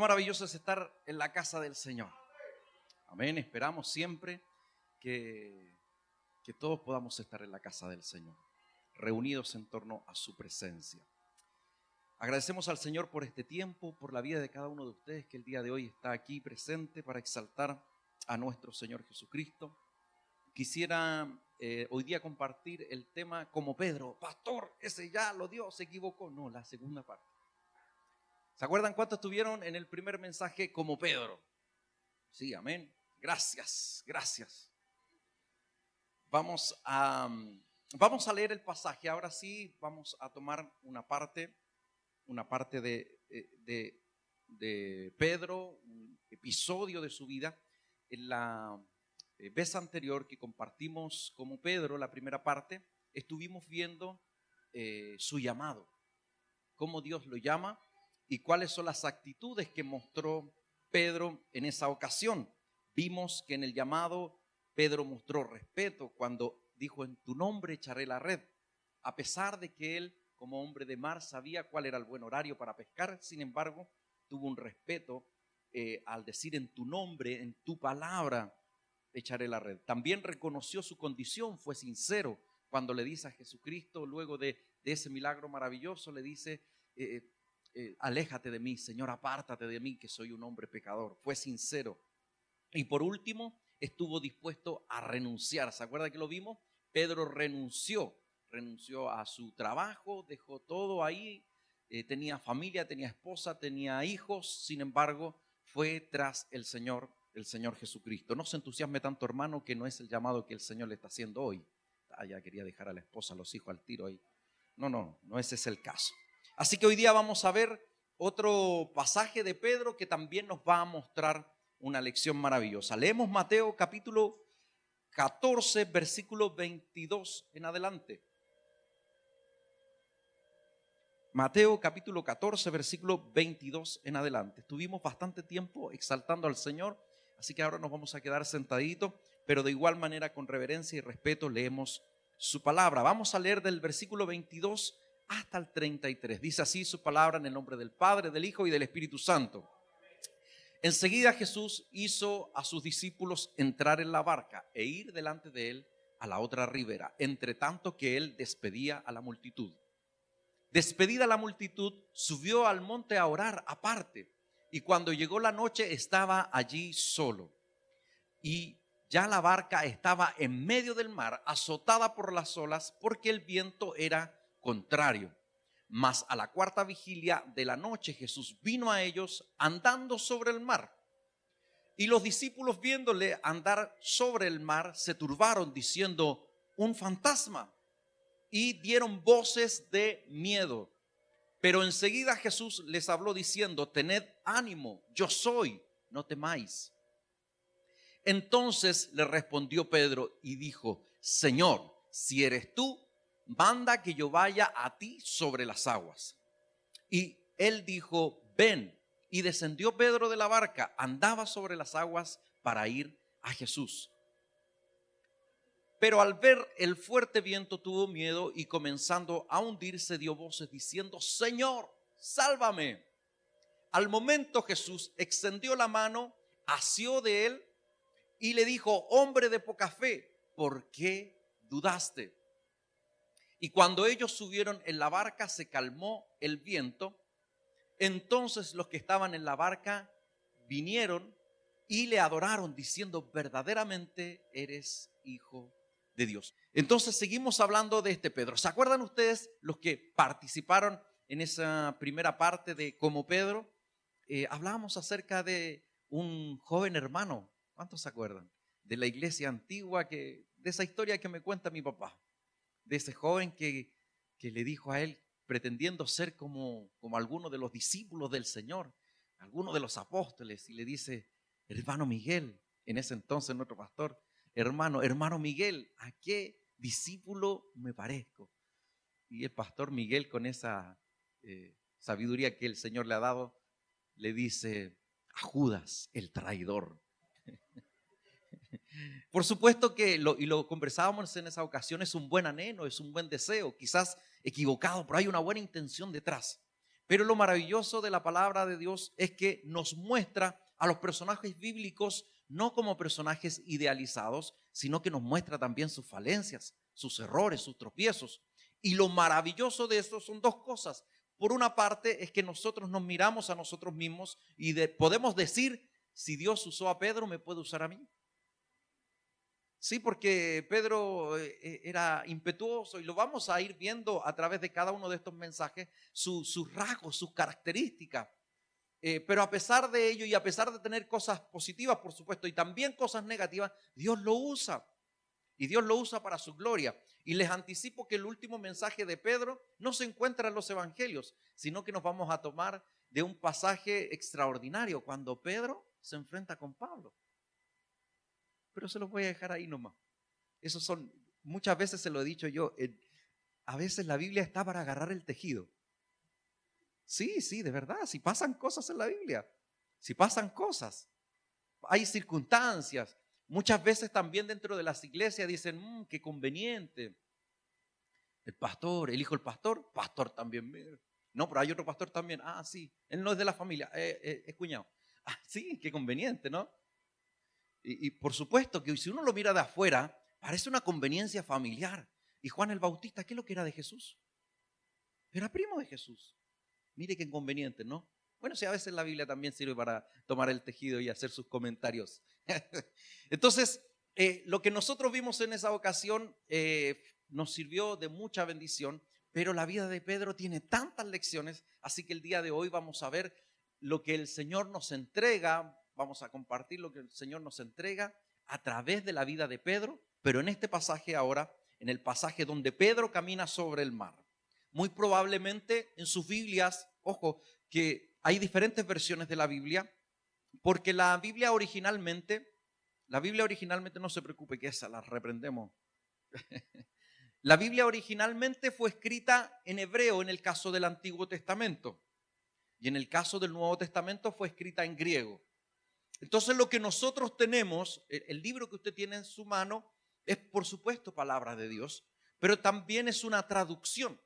Maravilloso es estar en la casa del Señor. Amén. Esperamos siempre que todos podamos estar en la casa del Señor, reunidos en torno a su presencia. Agradecemos al Señor por este tiempo, por la vida de cada uno de ustedes que el día de hoy está aquí presente para exaltar a nuestro Señor Jesucristo. Quisiera hoy día compartir el tema como Pedro. Pastor, ese ya lo dio, se equivocó. No, la segunda parte. ¿Se acuerdan cuántos estuvieron en el primer mensaje como Pedro? Sí, amén. Gracias, gracias. Vamos a leer el pasaje. Ahora sí, vamos a tomar una parte de Pedro, un episodio de su vida. En la vez anterior que compartimos como Pedro, la primera parte, estuvimos viendo su llamado, cómo Dios lo llama y cuáles son las actitudes que mostró Pedro en esa ocasión. Vimos que en el llamado Pedro mostró respeto cuando dijo: en tu nombre echaré la red. A pesar de que él, como hombre de mar, sabía cuál era el buen horario para pescar, sin embargo, tuvo un respeto al decir: en tu nombre, en tu palabra echaré la red. También reconoció su condición, fue sincero cuando le dice a Jesucristo, luego de ese milagro maravilloso, le dice: aléjate de mí, Señor, apártate de mí, que soy un hombre pecador. Fue sincero. Y por último, estuvo dispuesto a renunciar. ¿Se acuerda que lo vimos? Pedro renunció a su trabajo, dejó todo ahí, tenía familia, tenía esposa, tenía hijos. Sin embargo, fue tras el Señor Jesucristo. No se entusiasme tanto, hermano, que no es el llamado que el Señor le está haciendo hoy. Ya quería dejar a la esposa, a los hijos al tiro ahí. No, ese es el caso. Así que hoy día vamos a ver otro pasaje de Pedro que también nos va a mostrar una lección maravillosa. Leemos Mateo capítulo 14, versículo 22 en adelante. Mateo capítulo 14, versículo 22 en adelante. Estuvimos bastante tiempo exaltando al Señor, así que ahora nos vamos a quedar sentaditos, pero de igual manera con reverencia y respeto leemos su palabra. Vamos a leer del versículo 22 hasta el 33. Dice así su palabra, en el nombre del Padre, del Hijo y del Espíritu Santo. Enseguida Jesús hizo a sus discípulos entrar en la barca e ir delante de él a la otra ribera, entre tanto que él despedía a la multitud. Despedida la multitud, subió al monte a orar aparte, y cuando llegó la noche estaba allí solo. Y ya la barca estaba en medio del mar, azotada por las olas, porque el viento era contrario. Mas a la cuarta vigilia de la noche Jesús vino a ellos andando sobre el mar. Y los discípulos, viéndole andar sobre el mar, se turbaron diciendo: un fantasma. Y dieron voces de miedo. Pero enseguida Jesús les habló diciendo: tened ánimo, yo soy, no temáis. Entonces le respondió Pedro y dijo: Señor, si eres tú, manda que yo vaya a ti sobre las aguas. Y él dijo: ven. Y descendió Pedro de la barca, andaba sobre las aguas para ir a Jesús. Pero al ver el fuerte viento tuvo miedo y comenzando a hundirse dio voces diciendo: Señor, sálvame. Al momento Jesús extendió la mano, asió de él y le dijo: hombre de poca fe, ¿por qué dudaste? Y cuando ellos subieron en la barca se calmó el viento. Entonces los que estaban en la barca vinieron y le adoraron diciendo: verdaderamente eres hijo de Dios. Entonces seguimos hablando de este Pedro. ¿Se acuerdan ustedes, los que participaron en esa primera parte de como Pedro? Hablábamos acerca de un joven hermano. ¿Cuántos se acuerdan? De la iglesia antigua, de esa historia que me cuenta mi papá. De ese joven que le dijo a él, pretendiendo ser como alguno de los discípulos del Señor, alguno de los apóstoles, y le dice: hermano Miguel, en ese entonces nuestro pastor, hermano Miguel, ¿a qué discípulo me parezco? Y el pastor Miguel, con esa sabiduría que el Señor le ha dado, le dice: a Judas, el traidor. Por supuesto que lo conversábamos en esa ocasión, es un buen anhelo, es un buen deseo, quizás equivocado, pero hay una buena intención detrás. Pero lo maravilloso de la palabra de Dios es que nos muestra a los personajes bíblicos no como personajes idealizados, sino que nos muestra también sus falencias, sus errores, sus tropiezos. Y lo maravilloso de esto son dos cosas. Por una parte es que nosotros nos miramos a nosotros mismos y podemos decir, si Dios usó a Pedro, ¿me puede usar a mí? Sí, porque Pedro era impetuoso y lo vamos a ir viendo a través de cada uno de estos mensajes, sus rasgos, sus características. Pero a pesar de ello y a pesar de tener cosas positivas, por supuesto, y también cosas negativas, Dios lo usa. Y Dios lo usa para su gloria. Y les anticipo que el último mensaje de Pedro no se encuentra en los evangelios, sino que nos vamos a tomar de un pasaje extraordinario, cuando Pedro se enfrenta con Pablo. Pero se los voy a dejar ahí nomás. Esos son, muchas veces se lo he dicho yo, a veces la Biblia está para agarrar el tejido. Sí, de verdad, si pasan cosas en la Biblia, si pasan cosas, hay circunstancias. Muchas veces también dentro de las iglesias dicen, qué conveniente. El pastor, el hijo del pastor, pastor también. No, pero hay otro pastor también. Ah, sí, él no es de la familia, es cuñado. Ah, sí, qué conveniente, ¿no? Y por supuesto que si uno lo mira de afuera, parece una conveniencia familiar. Y Juan el Bautista, ¿qué es lo que era de Jesús? Era primo de Jesús. Mire qué inconveniente, ¿no? Bueno, sí, a veces la Biblia también sirve para tomar el tejido y hacer sus comentarios. Entonces, lo que nosotros vimos en esa ocasión nos sirvió de mucha bendición, pero la vida de Pedro tiene tantas lecciones, así que el día de hoy vamos a ver lo que el Señor nos entrega, vamos a compartir lo que el Señor nos entrega a través de la vida de Pedro, pero en este pasaje ahora, en el pasaje donde Pedro camina sobre el mar. Muy probablemente en sus Biblias, ojo, que hay diferentes versiones de la Biblia, porque la Biblia originalmente, no se preocupe que esa la reprendemos. La Biblia originalmente fue escrita en hebreo en el caso del Antiguo Testamento, y en el caso del Nuevo Testamento fue escrita en griego. Entonces lo que nosotros tenemos, el libro que usted tiene en su mano, es por supuesto palabra de Dios, pero también es una traducción.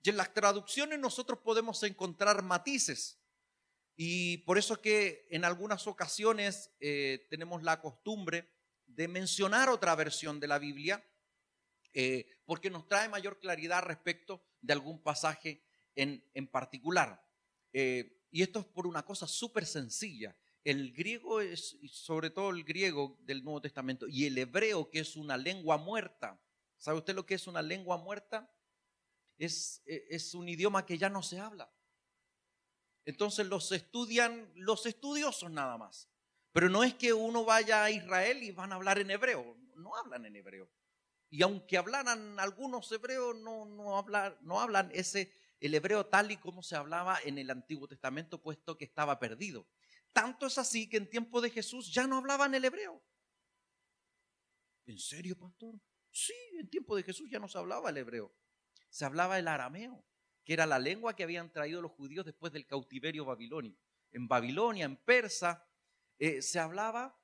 Y en las traducciones nosotros podemos encontrar matices. Y por eso es que en algunas ocasiones tenemos la costumbre de mencionar otra versión de la Biblia, porque nos trae mayor claridad respecto de algún pasaje en particular. Y esto es por una cosa súper sencilla. El griego es, sobre todo el griego del Nuevo Testamento, y el hebreo, que es una lengua muerta. ¿Sabe usted lo que es una lengua muerta? Es un idioma que ya no se habla. Entonces los estudian los estudiosos nada más. Pero no es que uno vaya a Israel y van a hablar en hebreo. No hablan en hebreo. Y aunque hablaran algunos hebreos, no hablan el hebreo tal y como se hablaba en el Antiguo Testamento, puesto que estaba perdido. Tanto es así que en tiempo de Jesús ya no hablaban el hebreo. ¿En serio, pastor? Sí, en tiempo de Jesús ya no se hablaba el hebreo. Se hablaba el arameo, que era la lengua que habían traído los judíos después del cautiverio babilónico. En Babilonia, en Persa, se hablaba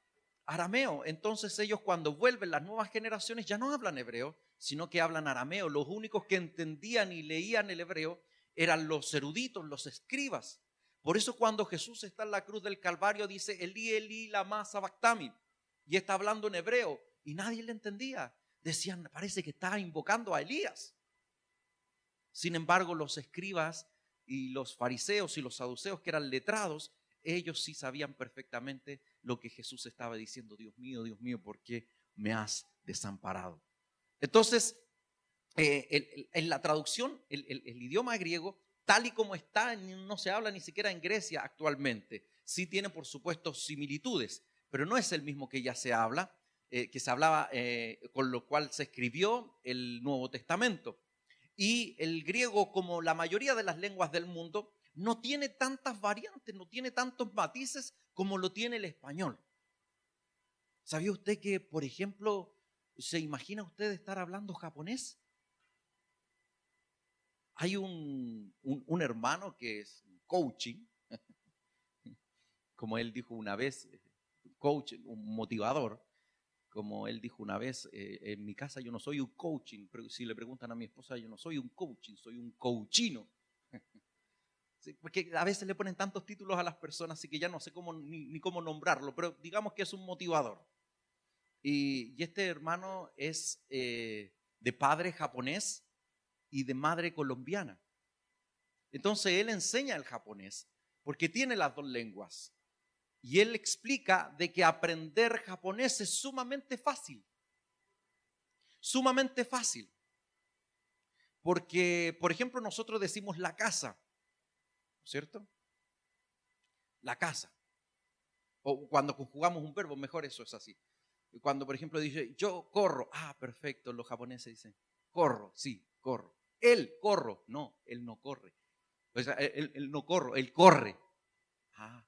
arameo. Entonces ellos, cuando vuelven las nuevas generaciones, ya no hablan hebreo, sino que hablan arameo. Los únicos que entendían y leían el hebreo eran los eruditos, los escribas. Por eso cuando Jesús está en la cruz del Calvario dice Elí, Elí, lama sabactami, y está hablando en hebreo y nadie le entendía. Decían, parece que estaba invocando a Elías. Sin embargo, los escribas y los fariseos y los saduceos, que eran letrados, ellos sí sabían perfectamente lo que Jesús estaba diciendo. Dios mío, ¿por qué me has desamparado? Entonces, en la traducción, el idioma griego, tal y como está, no se habla ni siquiera en Grecia actualmente. Sí tiene, por supuesto, similitudes, pero no es el mismo que ya se habla, que se hablaba, con lo cual se escribió el Nuevo Testamento. Y el griego, como la mayoría de las lenguas del mundo, no tiene tantas variantes, no tiene tantos matices como lo tiene el español. ¿Sabía usted que, por ejemplo, se imagina usted estar hablando japonés? Hay un hermano que es coaching, como él dijo una vez, coach, un motivador. Como él dijo una vez, en mi casa yo no soy un coaching, pero si le preguntan a mi esposa, yo no soy un coaching, soy un coachino. Sí, porque a veces le ponen tantos títulos a las personas, así que ya no sé cómo, ni cómo nombrarlo, pero digamos que es un motivador. Y este hermano es de padre japonés y de madre colombiana. Entonces él enseña el japonés porque tiene las dos lenguas. Y él explica de que aprender japonés es sumamente fácil. Sumamente fácil. Porque, por ejemplo, nosotros decimos la casa, ¿cierto? La casa. O cuando conjugamos un verbo, mejor eso es así. Cuando, por ejemplo, dice, yo corro. Ah, perfecto, los japoneses dicen, corro, sí, corro. Él, corro. No, él no corre. O sea, él no corro, él corre. Ah,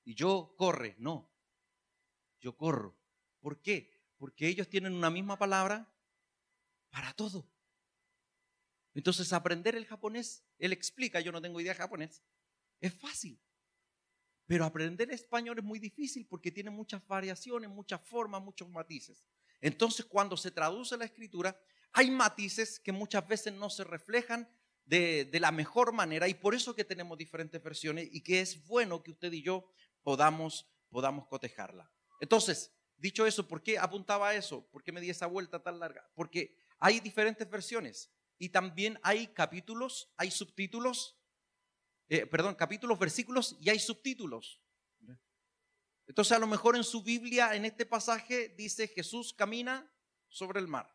y yo corre. No, yo corro. ¿Por qué? Porque ellos tienen una misma palabra para todo. Entonces, aprender el japonés, él explica, yo no tengo idea de japonés, es fácil. Pero aprender español es muy difícil porque tiene muchas variaciones, muchas formas, muchos matices. Entonces, cuando se traduce la escritura, hay matices que muchas veces no se reflejan de la mejor manera, y por eso que tenemos diferentes versiones y que es bueno que usted y yo podamos cotejarla. Entonces, dicho eso, ¿por qué apuntaba a eso? ¿Por qué me di esa vuelta tan larga? Porque hay diferentes versiones y también hay capítulos, hay subtítulos. Capítulos, versículos y hay subtítulos. Entonces a lo mejor en su Biblia, en este pasaje, dice Jesús camina sobre el mar.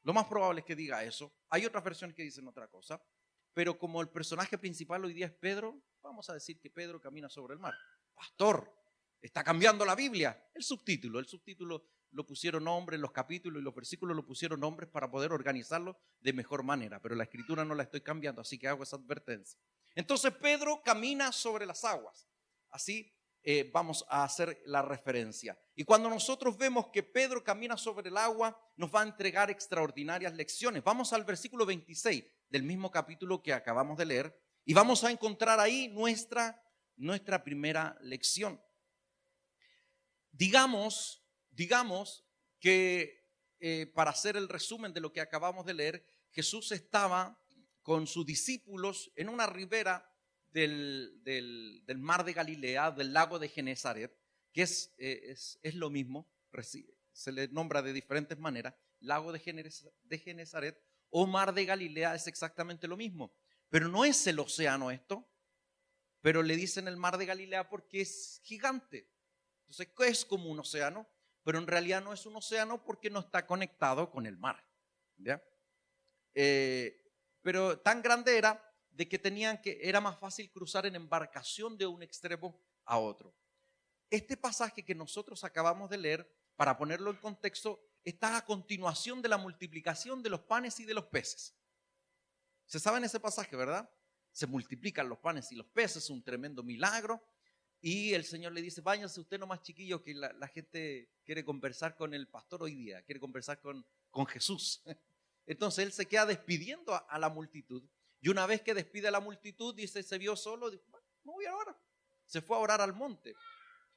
Lo más probable es que diga eso. Hay otras versiones que dicen otra cosa, pero como el personaje principal hoy día es Pedro, vamos a decir que Pedro camina sobre el mar. Pastor, está cambiando la Biblia. El subtítulo lo pusieron nombres, los capítulos y los versículos lo pusieron nombres para poder organizarlo de mejor manera, pero la escritura no la estoy cambiando, así que hago esa advertencia. Entonces Pedro camina sobre las aguas. Así vamos a hacer la referencia. Y cuando nosotros vemos que Pedro camina sobre el agua, nos va a entregar extraordinarias lecciones. Vamos al versículo 26 del mismo capítulo que acabamos de leer y vamos a encontrar ahí nuestra primera lección. Digamos que para hacer el resumen de lo que acabamos de leer, Jesús estaba con sus discípulos en una ribera del mar de Galilea, del lago de Genesaret, que es lo mismo, se le nombra de diferentes maneras, lago de Genesaret o mar de Galilea es exactamente lo mismo, pero no es el océano esto, pero le dicen el mar de Galilea porque es gigante. Entonces es como un océano, pero en realidad no es un océano porque no está conectado con el mar, ¿ya? Pero tan grande era de que era más fácil cruzar en embarcación de un extremo a otro. Este pasaje que nosotros acabamos de leer, para ponerlo en contexto, está a continuación de la multiplicación de los panes y de los peces. Se sabe en ese pasaje, ¿verdad? Se multiplican los panes y los peces, un tremendo milagro. Y el Señor le dice, váyanse usted nomás chiquillos, que la gente quiere conversar con el pastor hoy día, quiere conversar con Jesús. Entonces él se queda despidiendo a la multitud. Y una vez que despide a la multitud, dice, se vio solo, dijo, bueno, me voy a orar. Se fue a orar al monte.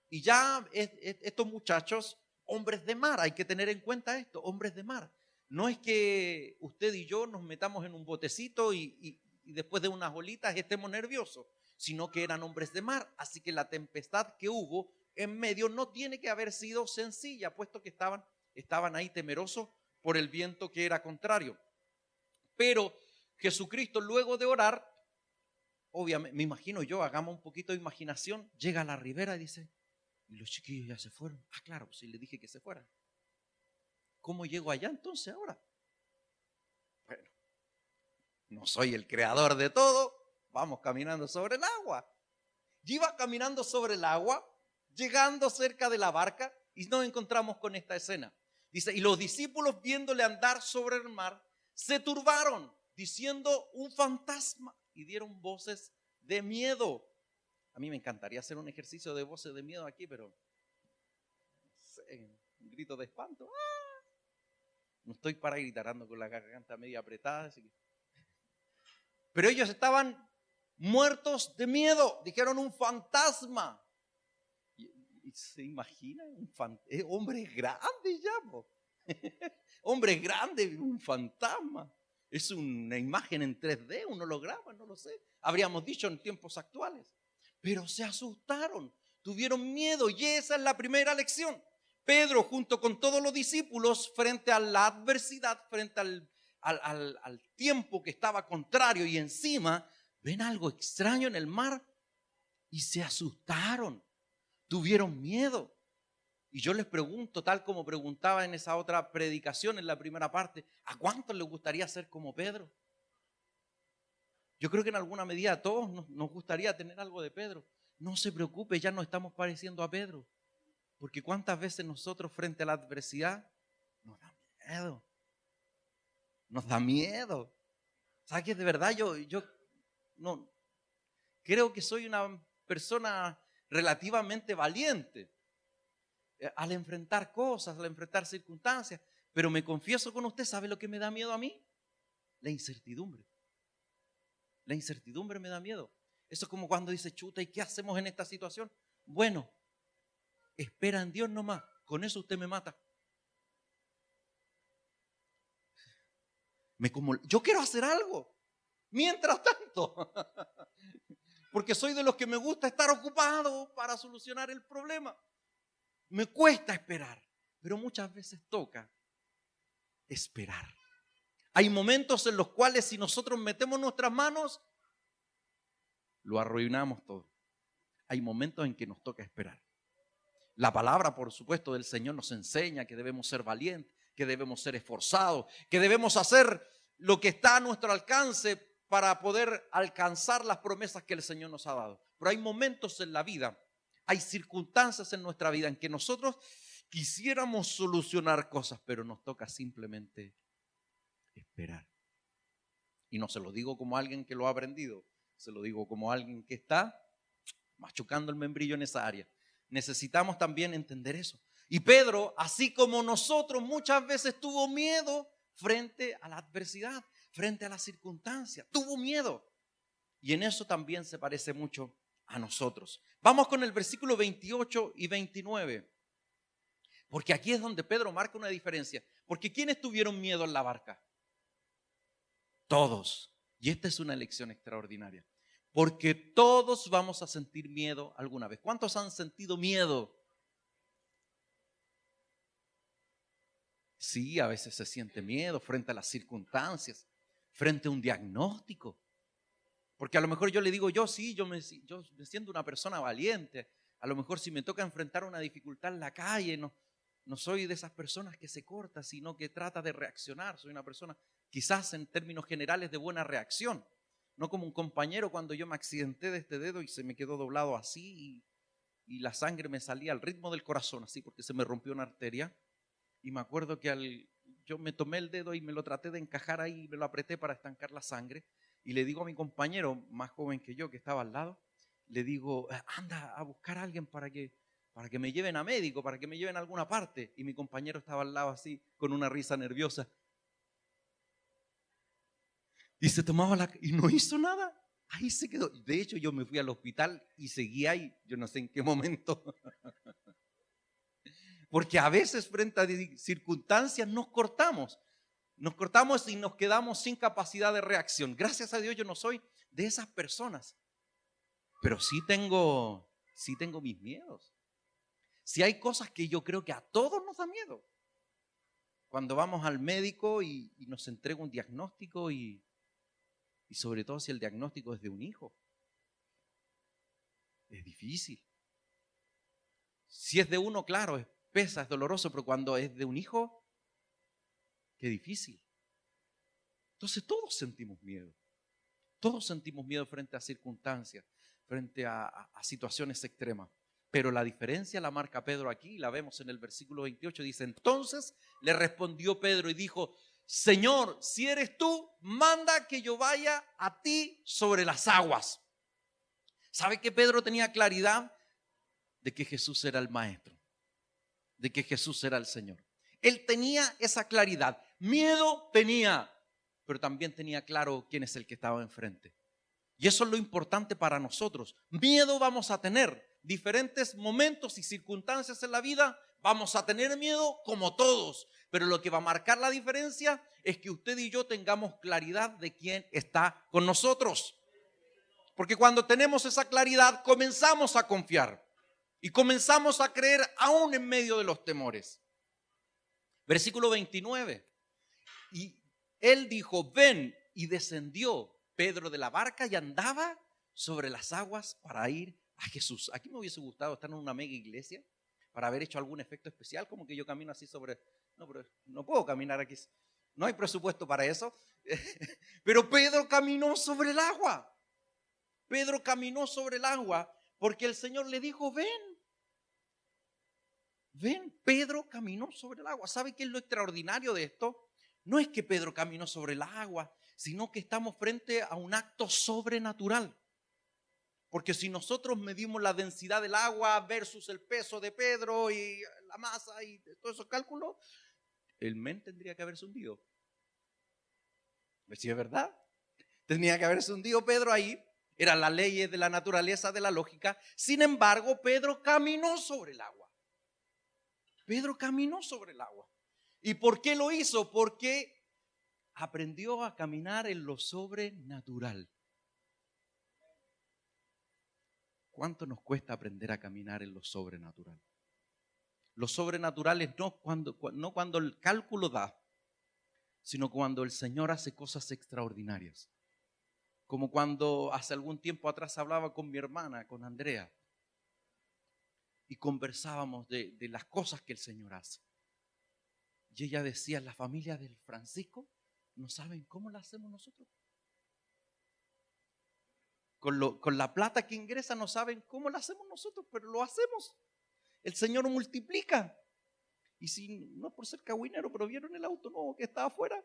Y ya estos muchachos, hombres de mar, hay que tener en cuenta esto, hombres de mar. No es que usted y yo nos metamos en un botecito y después de unas olitas estemos nerviosos, sino que eran hombres de mar. Así que la tempestad que hubo en medio no tiene que haber sido sencilla, puesto que estaban ahí temerosos por el viento que era contrario. Pero Jesucristo, luego de orar, obviamente, me imagino yo, hagamos un poquito de imaginación, llega a la ribera y dice, ¿y los chiquillos ya se fueron? Ah, claro, pues sí, le dije que se fueran. ¿Cómo llego allá entonces ahora? Bueno, no soy el creador de todo, vamos caminando sobre el agua. Y iba caminando sobre el agua, llegando cerca de la barca, y nos encontramos con esta escena. Dice, y los discípulos viéndole andar sobre el mar, se turbaron, diciendo un fantasma, y dieron voces de miedo. A mí me encantaría hacer un ejercicio de voces de miedo aquí, pero no sé, un grito de espanto. ¡Ah! No estoy para gritar, ando con la garganta media apretada. Así que... Pero ellos estaban muertos de miedo, dijeron un fantasma. ¿Y se imagina? Hombres grandes ya, hombres grandes, un fantasma. Es una imagen en 3D, un holograma, no lo sé. Habríamos dicho en tiempos actuales. Pero se asustaron, tuvieron miedo y esa es la primera lección. Pedro junto con todos los discípulos frente a la adversidad, frente al tiempo que estaba contrario y encima, ven algo extraño en el mar y se asustaron, tuvieron miedo. Y yo les pregunto, tal como preguntaba en esa otra predicación en la primera parte, ¿a cuántos les gustaría ser como Pedro? Yo creo que en alguna medida a todos nos gustaría tener algo de Pedro. No se preocupe, ya no estamos pareciendo a Pedro. Porque cuántas veces nosotros frente a la adversidad nos da miedo. Nos da miedo. ¿Sabes qué? De verdad yo no creo que soy una persona relativamente valiente al enfrentar cosas, al enfrentar circunstancias. Pero me confieso con usted, ¿sabe lo que me da miedo a mí? La incertidumbre. La incertidumbre me da miedo. Eso es como cuando dice, chuta, ¿y qué hacemos en esta situación? Bueno, espera en Dios nomás. Con eso usted me mata. Yo quiero hacer algo. Mientras tanto. Porque soy de los que me gusta estar ocupado para solucionar el problema. Me cuesta esperar. Pero muchas veces toca esperar. Hay momentos en los cuales si nosotros metemos nuestras manos, lo arruinamos todo. Hay momentos en que nos toca esperar. La palabra, por supuesto, del Señor nos enseña que debemos ser valientes, que debemos ser esforzados, que debemos hacer lo que está a nuestro alcance para poder alcanzar las promesas que el Señor nos ha dado. Pero hay momentos en la vida, hay circunstancias en nuestra vida en que nosotros quisiéramos solucionar cosas, pero nos toca simplemente esperar. Y no se lo digo como alguien que lo ha aprendido, se lo digo como alguien que está machucando el membrillo en esa área. Necesitamos también entender eso. Y Pedro, así como nosotros, muchas veces tuvo miedo frente a la adversidad, frente a las circunstancias. Tuvo miedo. Y en eso también se parece mucho a nosotros. Vamos con el versículo 28 y 29. Porque aquí es donde Pedro marca una diferencia. Porque ¿quiénes tuvieron miedo en la barca? Todos. Y esta es una lección extraordinaria. Porque todos vamos a sentir miedo alguna vez. ¿Cuántos han sentido miedo? Sí, a veces se siente miedo frente a las circunstancias, frente a un diagnóstico. Porque a lo mejor yo le digo, yo me siento una persona valiente. A lo mejor si me toca enfrentar una dificultad en la calle, no soy de esas personas que se corta, sino que trata de reaccionar. Soy una persona quizás en términos generales de buena reacción. No como un compañero cuando yo me accidenté de este dedo y se me quedó doblado así y la sangre me salía al ritmo del corazón, así porque se me rompió una arteria. Y me acuerdo que yo me tomé el dedo y me lo traté de encajar ahí, me lo apreté para estancar la sangre. Y le digo a mi compañero, más joven que yo, que estaba al lado, le digo, anda a buscar a alguien para que me lleven a médico, para que me lleven a alguna parte. Y mi compañero estaba al lado así, con una risa nerviosa. Y se tomaba y no hizo nada. Ahí se quedó. De hecho, yo me fui al hospital y seguí ahí. Yo no sé en qué momento. Porque a veces frente a circunstancias nos cortamos. Nos cortamos y nos quedamos sin capacidad de reacción. Gracias a Dios yo no soy de esas personas. Pero sí tengo mis miedos. Sí hay cosas que yo creo que a todos nos da miedo. Cuando vamos al médico y nos entrega un diagnóstico y sobre todo si el diagnóstico es de un hijo. Es difícil. Si es de uno, claro, pesa, es doloroso, pero cuando es de un hijo, qué difícil. Entonces todos sentimos miedo. Todos sentimos miedo frente a circunstancias, frente a situaciones extremas. Pero la diferencia la marca Pedro aquí, la vemos en el versículo 28, dice, entonces le respondió Pedro y dijo, Señor, si eres tú, manda que yo vaya a ti sobre las aguas. ¿Sabe que Pedro tenía claridad de que Jesús era el maestro? De que Jesús era el Señor. Él tenía esa claridad. Miedo tenía, pero también tenía claro quién es el que estaba enfrente. Y eso es lo importante para nosotros. Miedo vamos a tener. Diferentes momentos y circunstancias en la vida Vamos a tener miedo como todos, pero lo que va a marcar la diferencia es que usted y yo tengamos claridad de quién está con nosotros. Porque cuando tenemos esa claridad, comenzamos a confiar y comenzamos a creer aún en medio de los temores. Versículo 29. Y él dijo, ven, y descendió Pedro de la barca y andaba sobre las aguas para ir a Jesús. Aquí me hubiese gustado estar en una mega iglesia para haber hecho algún efecto especial, como que yo camino así sobre... No, pero no puedo caminar aquí. No hay presupuesto para eso. Pero Pedro caminó sobre el agua. Pedro caminó sobre el agua porque el Señor le dijo, ven. Ven, Pedro caminó sobre el agua. ¿Sabe qué es lo extraordinario de esto? No es que Pedro caminó sobre el agua, sino que estamos frente a un acto sobrenatural. Porque si nosotros medimos la densidad del agua versus el peso de Pedro y la masa y todos esos cálculos, el men tendría que haberse hundido. ¿Sí es verdad? Tenía que haberse hundido Pedro ahí. Eran las leyes de la naturaleza, de la lógica. Sin embargo, Pedro caminó sobre el agua. Pedro caminó sobre el agua. ¿Y por qué lo hizo? Porque aprendió a caminar en lo sobrenatural. ¿Cuánto nos cuesta aprender a caminar en lo sobrenatural? Lo sobrenatural es no cuando el cálculo da, sino cuando el Señor hace cosas extraordinarias. Como cuando hace algún tiempo atrás hablaba con mi hermana, con Andrea, y conversábamos de las cosas que el Señor hace. Y ella decía, la familia del Francisco no saben cómo la hacemos nosotros. Con la plata que ingresa no saben cómo la hacemos nosotros, pero lo hacemos. El Señor multiplica. Y si no es por ser cagüinero, pero vieron el auto nuevo que estaba afuera.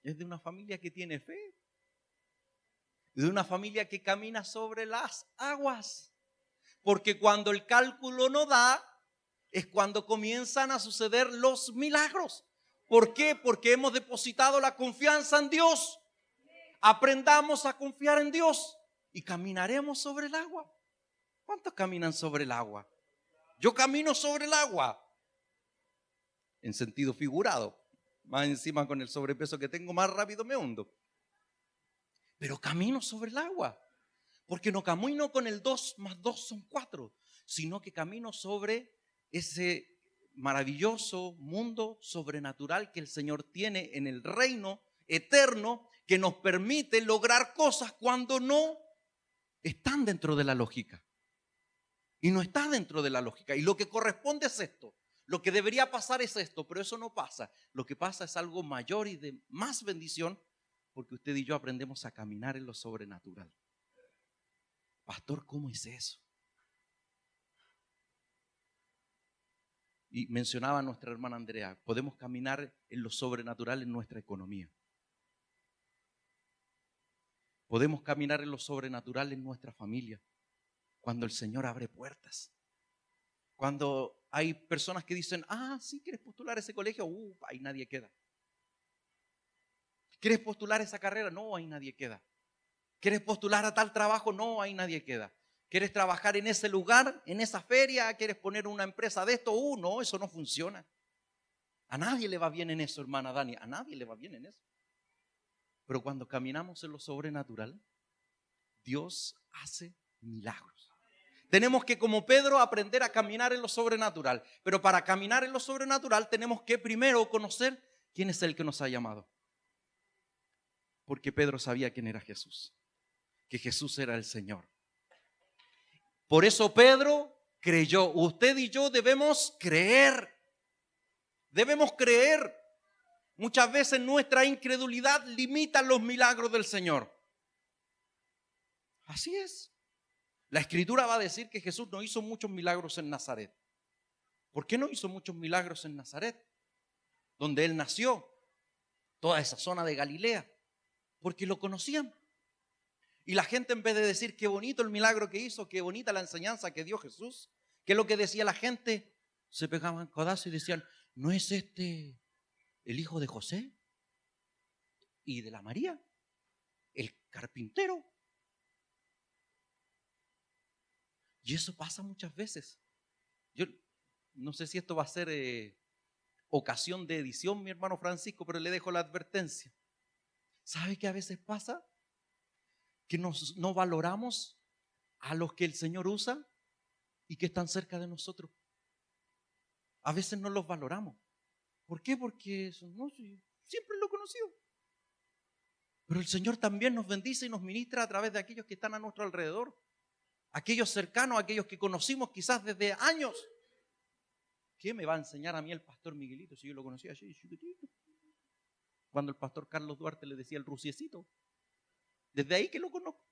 Es de una familia que tiene fe. De una familia que camina sobre las aguas. Porque cuando el cálculo no da, es cuando comienzan a suceder los milagros. ¿Por qué? Porque hemos depositado la confianza en Dios. Aprendamos a confiar en Dios y caminaremos sobre el agua. ¿Cuántos caminan sobre el agua? Yo camino sobre el agua. En sentido figurado. Más encima con el sobrepeso que tengo, más rápido me hundo. Pero camino sobre el agua. Porque no camino con el 2 más 2 son 4. Sino que camino sobre ese maravilloso mundo sobrenatural que el Señor tiene en el reino eterno, que nos permite lograr cosas cuando no están dentro de la lógica. Y no está dentro de la lógica. Y lo que corresponde es esto. Lo que debería pasar es esto, pero eso no pasa. Lo que pasa es algo mayor y de más bendición, porque usted y yo aprendemos a caminar en lo sobrenatural. Pastor, ¿cómo es eso? Y mencionaba a nuestra hermana Andrea, podemos caminar en lo sobrenatural en nuestra economía. Podemos caminar en lo sobrenatural en nuestra familia, cuando el Señor abre puertas. Cuando hay personas que dicen, sí, ¿quieres postular a ese colegio? Ahí nadie queda. ¿Quieres postular esa carrera? No, ahí nadie queda. ¿Quieres postular a tal trabajo? No, ahí nadie queda. ¿Quieres trabajar en ese lugar, en esa feria? ¿Quieres poner una empresa de esto? No, eso no funciona. A nadie le va bien en eso, hermana Dani. A nadie le va bien en eso. Pero cuando caminamos en lo sobrenatural, Dios hace milagros. Tenemos que, como Pedro, aprender a caminar en lo sobrenatural. Pero para caminar en lo sobrenatural tenemos que primero conocer quién es el que nos ha llamado. Porque Pedro sabía quién era Jesús. Que Jesús era el Señor. Por eso Pedro creyó. Usted y yo debemos creer. Debemos creer. Muchas veces nuestra incredulidad limita los milagros del Señor. Así es. La Escritura va a decir que Jesús no hizo muchos milagros en Nazaret. ¿Por qué no hizo muchos milagros en Nazaret? Donde Él nació. Toda esa zona de Galilea. Porque lo conocían. Y la gente, en vez de decir qué bonito el milagro que hizo, qué bonita la enseñanza que dio Jesús, ¿qué es lo que decía la gente? Se pegaban codazos y decían, ¿no es este el hijo de José y de la María, el carpintero? Y eso pasa muchas veces. Yo no sé si esto va a ser ocasión de edición, mi hermano Francisco, pero le dejo la advertencia. ¿Sabe qué a veces pasa? Que no valoramos a los que el Señor usa y que están cerca de nosotros. A veces no los valoramos. ¿Por qué? Porque siempre lo he conocido. Pero el Señor también nos bendice y nos ministra a través de aquellos que están a nuestro alrededor. Aquellos cercanos, aquellos que conocimos quizás desde años. ¿Qué me va a enseñar a mí el pastor Miguelito si yo lo conocía así, chiquitito? Cuando el pastor Carlos Duarte le decía el rusiecito. Desde ahí que lo conozco.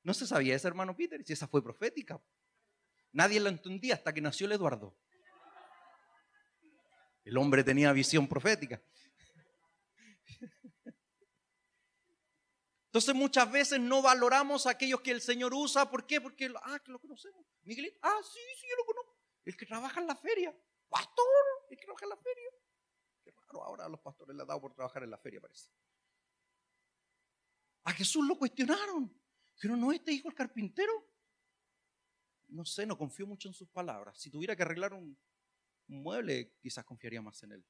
No se sabía ese hermano Peter, si esa fue profética. Nadie lo entendía hasta que nació el Eduardo. El hombre tenía visión profética. Entonces muchas veces no valoramos a aquellos que el Señor usa. ¿Por qué? Porque que lo conocemos. Miguelito, sí, yo lo conozco. El que trabaja en la feria. Pastor, el que trabaja en la feria. Qué raro, ahora a los pastores les ha dado por trabajar en la feria, parece. A Jesús lo cuestionaron. Dijeron, ¿no este hijo el carpintero? No sé, no confío mucho en sus palabras. Si tuviera que arreglar un mueble, quizás confiaría más en él.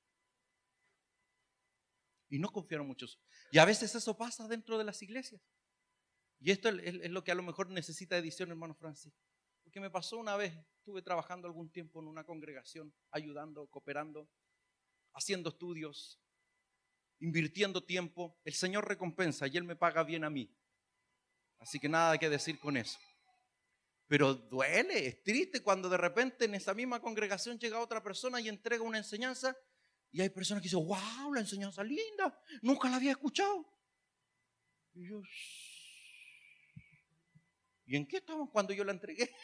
Y no confiaron muchos. Y a veces eso pasa dentro de las iglesias. Y esto es lo que a lo mejor necesita edición, hermano Francis. Porque me pasó una vez, estuve trabajando algún tiempo en una congregación, ayudando, cooperando, haciendo estudios, invirtiendo tiempo. El Señor recompensa y Él me paga bien a mí. Así que nada que decir con eso. Pero duele, es triste cuando de repente en esa misma congregación llega otra persona y entrega una enseñanza y hay personas que dicen, wow, la enseñanza linda, nunca la había escuchado. Y yo, ¿y en qué estamos cuando yo la entregué?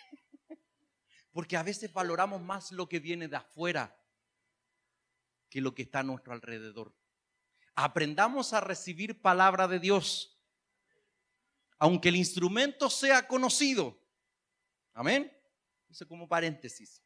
Porque a veces valoramos más lo que viene de afuera que lo que está a nuestro alrededor. Aprendamos a recibir palabra de Dios, aunque el instrumento sea conocido. Amén. Eso como paréntesis.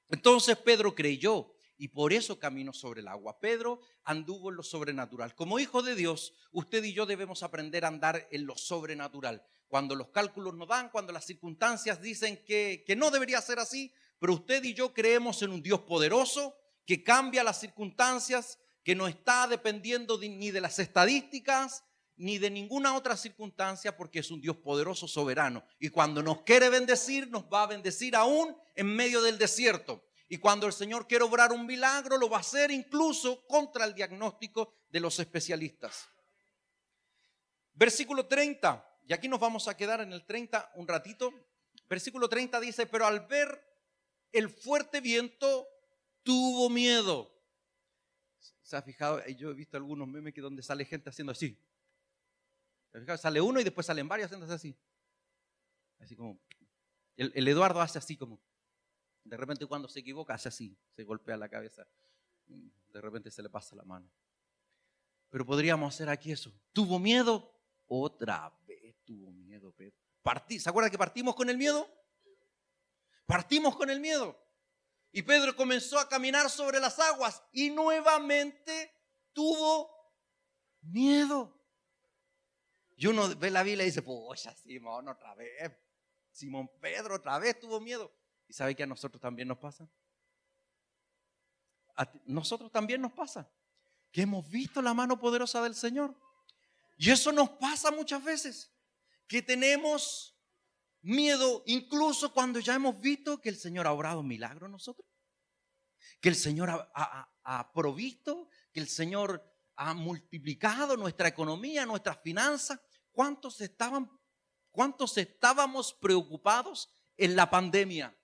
Entonces Pedro creyó y por eso caminó sobre el agua. Pedro anduvo en lo sobrenatural. Como hijo de Dios, usted y yo debemos aprender a andar en lo sobrenatural. Cuando los cálculos no dan, cuando las circunstancias dicen que no debería ser así, pero usted y yo creemos en un Dios poderoso que cambia las circunstancias, que no está dependiendo ni de las estadísticas, ni de ninguna otra circunstancia, porque es un Dios poderoso, soberano. Y cuando nos quiere bendecir, nos va a bendecir aún en medio del desierto. Y cuando el Señor quiere obrar un milagro, lo va a hacer incluso contra el diagnóstico de los especialistas. Versículo 30, y aquí nos vamos a quedar en el 30 un ratito. Versículo 30 dice, pero al ver el fuerte viento, tuvo miedo. ¿Se ha fijado? Yo he visto algunos memes que donde sale gente haciendo así. Sale uno y después salen varios haciendo así. Así como, el Eduardo hace así como, de repente cuando se equivoca hace así, se golpea la cabeza, de repente se le pasa la mano. Pero podríamos hacer aquí eso. ¿Tuvo miedo? Otra vez tuvo miedo Pedro. ¿Se acuerda que partimos con el miedo? Partimos con el miedo. Y Pedro comenzó a caminar sobre las aguas y nuevamente tuvo miedo. Y uno ve la Biblia y dice, pocha, Simón otra vez. Simón Pedro otra vez tuvo miedo. ¿Y sabe que a nosotros también nos pasa? A nosotros también nos pasa. Que hemos visto la mano poderosa del Señor. Y eso nos pasa muchas veces. Que tenemos miedo incluso cuando ya hemos visto que el Señor ha obrado milagros en nosotros. Que el Señor ha provisto, que el Señor ha multiplicado nuestra economía, nuestras finanzas. ¿Cuántos estábamos preocupados en la pandemia?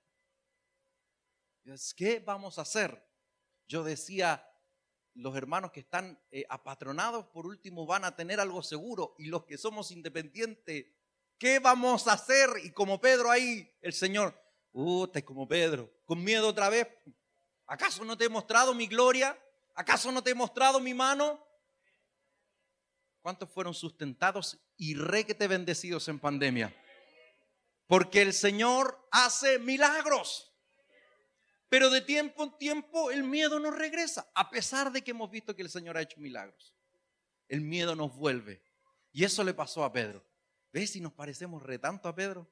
¿Qué vamos a hacer? Yo decía, los hermanos que están apatronados, por último, van a tener algo seguro. Y los que somos independientes, ¿qué vamos a hacer? Y como Pedro ahí, el Señor, como Pedro, con miedo otra vez. ¿Acaso no te he mostrado mi gloria? ¿Acaso no te he mostrado mi mano? ¿Cuántos fueron sustentados y requete bendecidos en pandemia? Porque el Señor hace milagros. Pero de tiempo en tiempo el miedo nos regresa, a pesar de que hemos visto que el Señor ha hecho milagros. El miedo nos vuelve. Y eso le pasó a Pedro. ¿Ves si nos parecemos tanto a Pedro?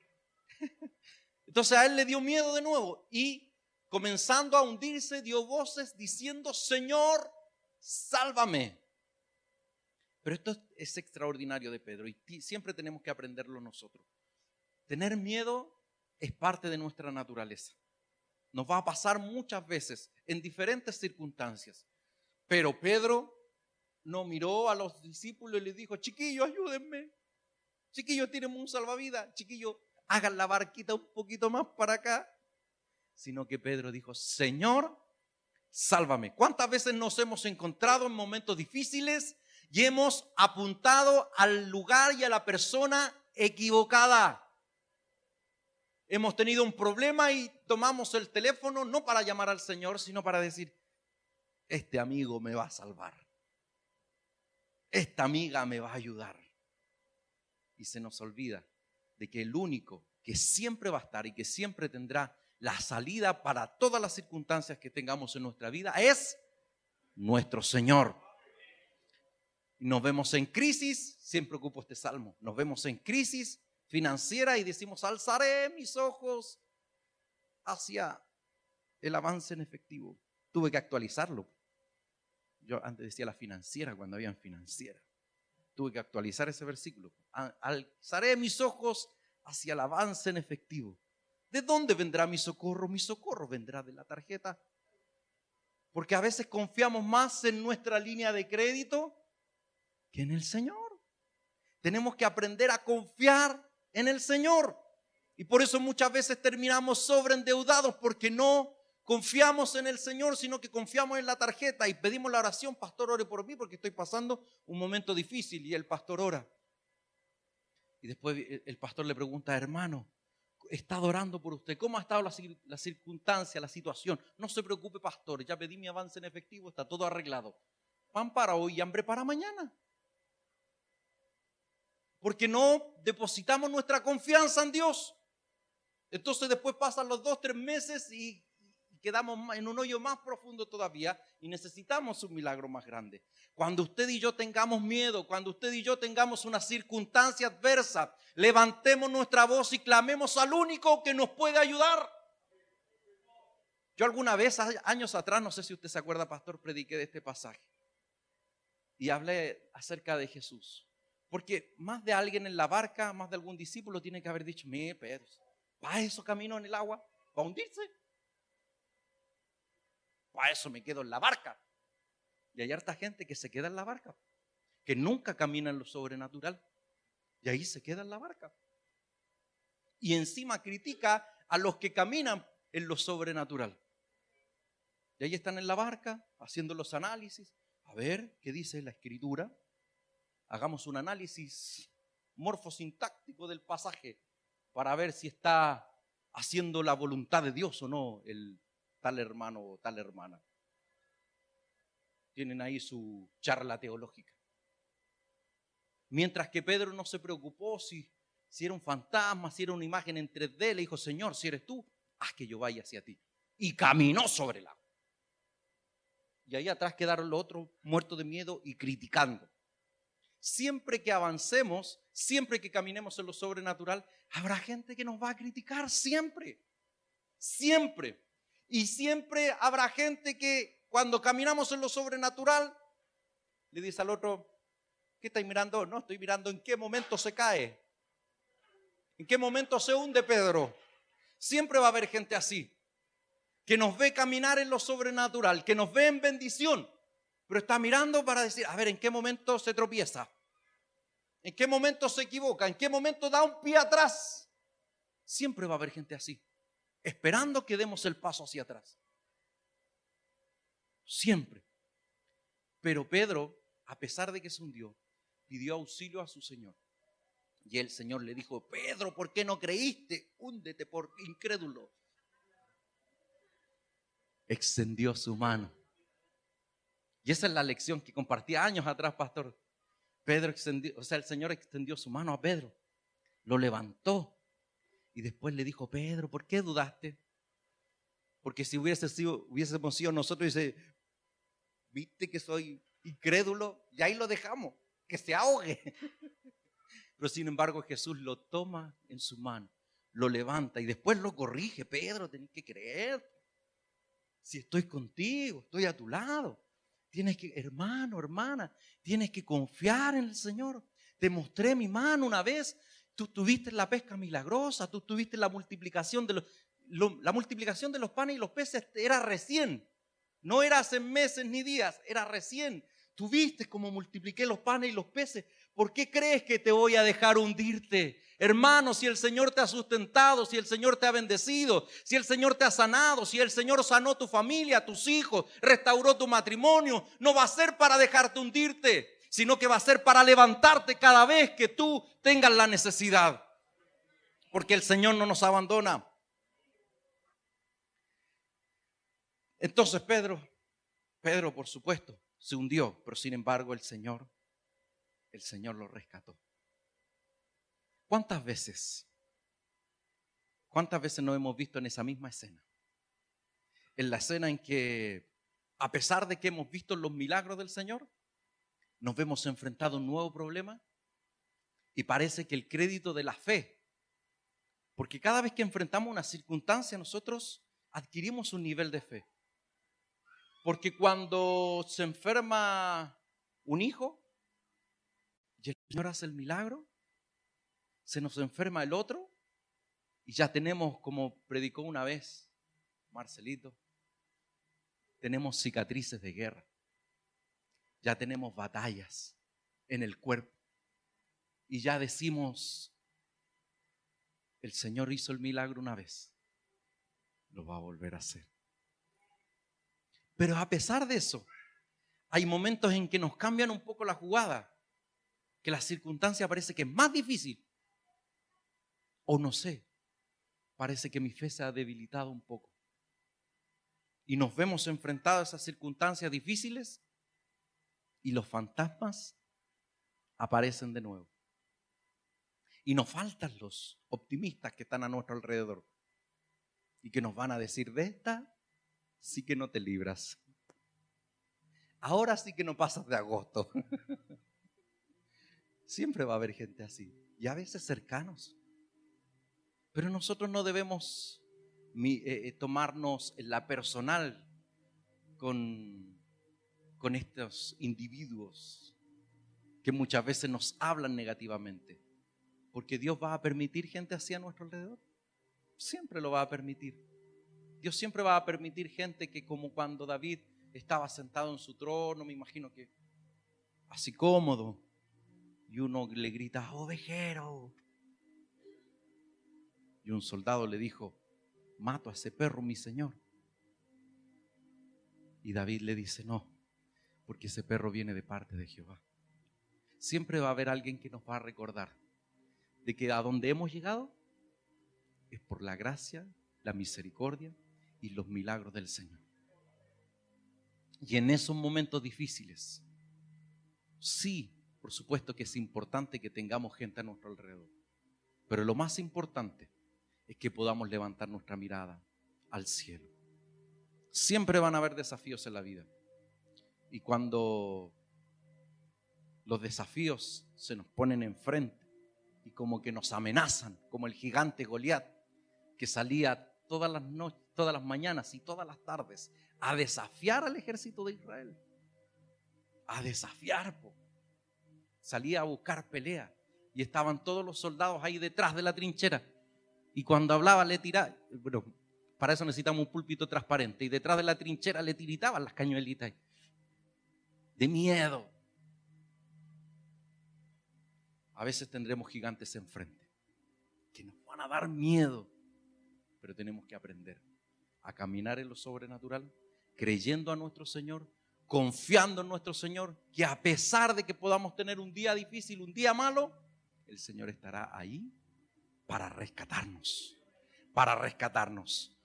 Entonces a él le dio miedo de nuevo y comenzando a hundirse dio voces diciendo: Señor, sálvame. Pero esto es extraordinario de Pedro y siempre tenemos que aprenderlo nosotros. Tener miedo es parte de nuestra naturaleza. Nos va a pasar muchas veces en diferentes circunstancias. Pero Pedro no miró a los discípulos y les dijo: chiquillos, ayúdenme. Chiquillos, tírenme un salvavidas. Chiquillos, hagan la barquita un poquito más para acá. Sino que Pedro dijo: Señor, sálvame. ¿Cuántas veces nos hemos encontrado en momentos difíciles y hemos apuntado al lugar y a la persona equivocada? Hemos tenido un problema y tomamos el teléfono no para llamar al Señor, sino para decir: este amigo me va a salvar. Esta amiga me va a ayudar. Y se nos olvida de que el único que siempre va a estar y que siempre tendrá la salida para todas las circunstancias que tengamos en nuestra vida es nuestro Señor. Nos vemos en crisis, siempre ocupo este salmo, nos vemos en crisis financiera y decimos: alzaré mis ojos hacia el avance en efectivo. Tuve que actualizarlo. Yo antes decía la financiera cuando había financiera. Tuve que actualizar ese versículo. Alzaré mis ojos hacia el avance en efectivo. ¿De dónde vendrá mi socorro? Mi socorro vendrá de la tarjeta. Porque a veces confiamos más en nuestra línea de crédito que en el Señor. Tenemos que aprender a confiar en el Señor. Y por eso muchas veces terminamos sobreendeudados, porque no confiamos en el Señor, sino que confiamos en la tarjeta y pedimos la oración: pastor, ore por mí porque estoy pasando un momento difícil. Y el pastor ora. Y después el pastor le pregunta: hermano, he estado orando por usted, ¿cómo ha estado la circunstancia, la situación? No se preocupe, pastor, ya pedí mi avance en efectivo, está todo arreglado. Pan para hoy y hambre para mañana. Porque no depositamos nuestra confianza en Dios. Entonces después pasan los 2, 3 meses y quedamos en un hoyo más profundo todavía y necesitamos un milagro más grande. Cuando usted y yo tengamos miedo, cuando usted y yo tengamos una circunstancia adversa, levantemos nuestra voz y clamemos al único que nos puede ayudar. Yo alguna vez, años atrás, no sé si usted se acuerda, pastor, prediqué de este pasaje y hablé acerca de Jesús. Porque más de alguien en la barca, más de algún discípulo tiene que haber dicho: Pedro, ¿para eso camino en el agua? ¿Para hundirse? Para eso me quedo en la barca. Y hay harta gente que se queda en la barca, que nunca camina en lo sobrenatural, y ahí se queda en la barca. Y encima critica a los que caminan en lo sobrenatural. Y ahí están en la barca haciendo los análisis. A ver, ¿qué dice la Escritura? Hagamos un análisis morfosintáctico del pasaje para ver si está haciendo la voluntad de Dios o no el tal hermano o tal hermana. Tienen ahí su charla teológica. Mientras que Pedro no se preocupó si era un fantasma, si era una imagen en 3D, le dijo: Señor, si eres tú, haz que yo vaya hacia ti. Y caminó sobre el agua. Y ahí atrás quedaron los otros muertos de miedo y criticando. Siempre que avancemos, siempre que caminemos en lo sobrenatural, habrá gente que nos va a criticar, siempre. Siempre. Y siempre habrá gente que cuando caminamos en lo sobrenatural, le dice al otro: ¿qué estáis mirando? No, estoy mirando en qué momento se cae. ¿En qué momento se hunde Pedro? Siempre va a haber gente así, que nos ve caminar en lo sobrenatural, que nos ve en bendición, pero está mirando para decir: a ver, ¿en qué momento se tropieza? ¿En qué momento se equivoca? ¿En qué momento da un pie atrás? Siempre va a haber gente así, esperando que demos el paso hacia atrás. Siempre. Pero Pedro, a pesar de que se hundió, pidió auxilio a su Señor. Y el Señor le dijo: Pedro, ¿por qué no creíste? Húndete por incrédulo. Extendió su mano. Y esa es la lección que compartía años atrás, pastor. El Señor extendió su mano a Pedro, lo levantó y después le dijo: Pedro, ¿por qué dudaste? Porque si hubiésemos sido nosotros, dice: ¿viste que soy incrédulo? Y ahí lo dejamos, que se ahogue. Pero sin embargo Jesús lo toma en su mano, lo levanta y después lo corrige. Pedro, tenés que creer. Si estoy contigo, estoy a tu lado. Tienes que, hermano, hermana, tienes que confiar en el Señor. Te mostré mi mano una vez. Tú tuviste la pesca milagrosa, tú tuviste la multiplicación de la multiplicación de los panes y los peces. Era recién. No era hace meses ni días, era recién. Tú viste cómo multipliqué los panes y los peces. ¿Por qué crees que te voy a dejar hundirte? Hermano, si el Señor te ha sustentado, si el Señor te ha bendecido, si el Señor te ha sanado, si el Señor sanó tu familia, tus hijos, restauró tu matrimonio, no va a ser para dejarte hundirte, sino que va a ser para levantarte cada vez que tú tengas la necesidad. Porque el Señor no nos abandona. Entonces Pedro, por supuesto, se hundió, pero sin embargo el Señor lo rescató. ¿Cuántas veces nos hemos visto en esa misma escena? En la escena en que, a pesar de que hemos visto los milagros del Señor, nos vemos enfrentados a un nuevo problema y parece que el crédito de la fe, porque cada vez que enfrentamos una circunstancia nosotros adquirimos un nivel de fe. Porque cuando se enferma un hijo y el Señor hace el milagro, se nos enferma el otro y ya tenemos, como predicó una vez Marcelito, tenemos cicatrices de guerra, ya tenemos batallas en el cuerpo y ya decimos, el Señor hizo el milagro una vez, lo va a volver a hacer. Pero a pesar de eso, hay momentos en que nos cambian un poco la jugada, que la circunstancia parece que es más difícil. O no sé, parece que mi fe se ha debilitado un poco. Y nos vemos enfrentados a esas circunstancias difíciles y los fantasmas aparecen de nuevo. Y nos faltan los optimistas que están a nuestro alrededor y que nos van a decir, de esta sí que no te libras. Ahora sí que no pasas de agosto. Siempre va a haber gente así y a veces cercanos. Pero nosotros no debemos tomarnos la personal con estos individuos que muchas veces nos hablan negativamente. Porque Dios va a permitir gente así a nuestro alrededor. Siempre lo va a permitir. Dios siempre va a permitir gente que, como cuando David estaba sentado en su trono, me imagino que así cómodo, y uno le grita, ovejero. Y un soldado le dijo, mato a ese perro, mi señor. Y David le dice, no, porque ese perro viene de parte de Jehová. Siempre va a haber alguien que nos va a recordar de que a donde hemos llegado es por la gracia, la misericordia y los milagros del Señor. Y en esos momentos difíciles, sí, por supuesto que es importante que tengamos gente a nuestro alrededor. Pero lo más importante es que podamos levantar nuestra mirada al cielo. Siempre van a haber desafíos en la vida. Y cuando los desafíos se nos ponen enfrente y como que nos amenazan, como el gigante Goliat, que salía todas las noches, todas las mañanas y todas las tardes a desafiar al ejército de Israel. A desafiar, salía a buscar pelea y estaban todos los soldados ahí detrás de la trinchera. Y cuando hablaba le tiraba, bueno, para eso necesitamos un púlpito transparente, y detrás de la trinchera le tiritaban las cañuelitas de miedo. A veces tendremos gigantes enfrente que nos van a dar miedo, pero tenemos que aprender a caminar en lo sobrenatural, creyendo a nuestro Señor, confiando en nuestro Señor, que a pesar de que podamos tener un día difícil, un día malo, el Señor estará ahí para rescatarnos, para rescatarnos.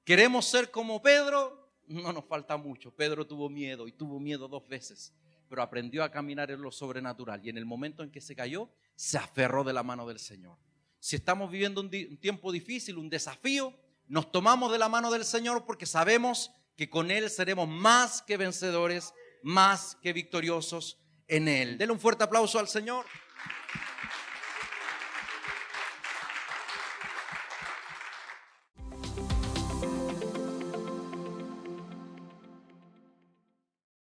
¿Queremos ser como Pedro? No nos falta mucho. Pedro tuvo miedo y tuvo miedo 2 veces, pero aprendió a caminar en lo sobrenatural y en el momento en que se cayó, se aferró de la mano del Señor. Si estamos viviendo un tiempo difícil, un desafío, nos tomamos de la mano del Señor porque sabemos que con Él seremos más que vencedores, más que victoriosos en Él. Denle un fuerte aplauso al Señor.